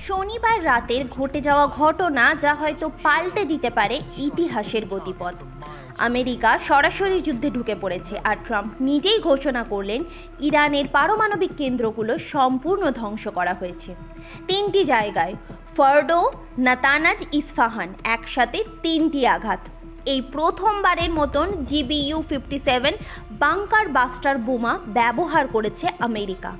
শনিবার রাতের ঘটে যাওয়া ঘটনা যা হয়তো পাল্টে দিতে পারে ইতিহাসের গতিপথ। আমেরিকা সরাসরি যুদ্ধে ঢুকে পড়েছে, আর ট্রাম্প নিজেই ঘোষণা করলেন ইরানের পারমাণবিক কেন্দ্রগুলো সম্পূর্ণ ধ্বংস করা হয়েছে। 3টি জায়গায়, ফর্ডো, নাতানাজ, ইস্ফাহান, একসাথে 3টি আঘাত। এই প্রথমবারের মতন GBU-57 বাংকার বাস্টার বোমা ব্যবহার করেছে আমেরিকা।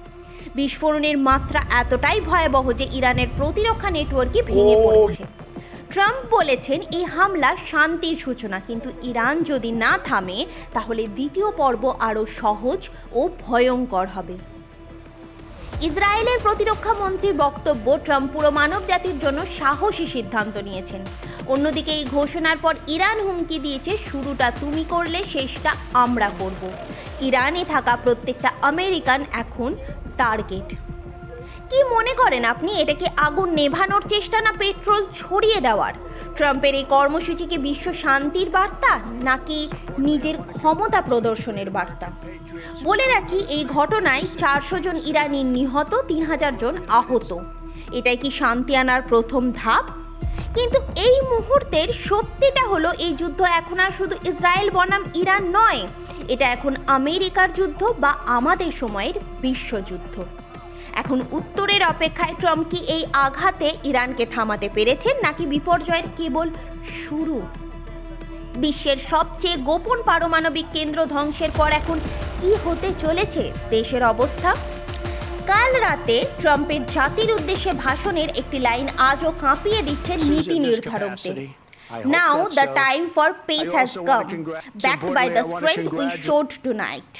বিস্ফোরণের মাত্রা এতটাই ভয়াবহ যে ইরানের প্রতিরক্ষা নেটওয়ার্কই ভেঙে পড়েছে। ট্রাম্প বলেছেন এই হামলা শান্তির সূচনা, কিন্তু ইরান যদি না থামে তাহলে দ্বিতীয় পর্ব আরও সহজ ও ভয়ঙ্কর হবে। ইসরায়েলের প্রতিরক্ষা মন্ত্রীর বক্তব্য, ট্রাম্প পুরো মানব জাতির জন্য সাহসী সিদ্ধান্ত নিয়েছেন। অন্যদিকে এই ঘোষণার পর ইরান হুমকি দিয়েছে, শুরুটা তুমি করলে শেষটা আমরা করব। ইরানে থাকা প্রত্যেকটা আমেরিকান এখন টার্গেট। কি মনে করেন আপনি, এটা কি আগুন নেভানোর চেষ্টা না পেট্রোল ছড়িয়ে দেওয়ার? ট্রাম্পের এই কর্মসূচি কি বিশ্ব শান্তির বার্তা নাকি নিজের ক্ষমতা প্রদর্শনের বার্তা? বলে রাখি, এই ঘটনায় 400 জন ইরানি নিহত, 3000 জন আহত। এটাই কি শান্তি আনার প্রথম ধাপ? কিন্তু এই মুহূর্তের সত্যিটা হলো, এই যুদ্ধ এখন আর শুধু ইসরায়েল বনাম ইরান নয়, এটা এখন আমেরিকার যুদ্ধ বা আমাদের সময়ের বিশ্বযুদ্ধ। এখন উত্তরের অপেক্ষায়। ট্রাম্প কি এই আঘাতে ইরানকে থামাতে পেরেছেন নাকি বিপর্যয়ের কেবল শুরু? বিশ্বের সবচেয়ে গোপন পারমাণবিক কেন্দ্র ধ্বংসের পর এখন কি হতে চলেছে দেশের অবস্থা? কাল রাতে ট্রাম্পের জাতির উদ্দেশ্যে ভাষণের একটি লাইন আজও কাঁপিয়ে দিচ্ছে নীতি নির্ধারকদের। Now the time for peace has come, backed by the strength we showed tonight.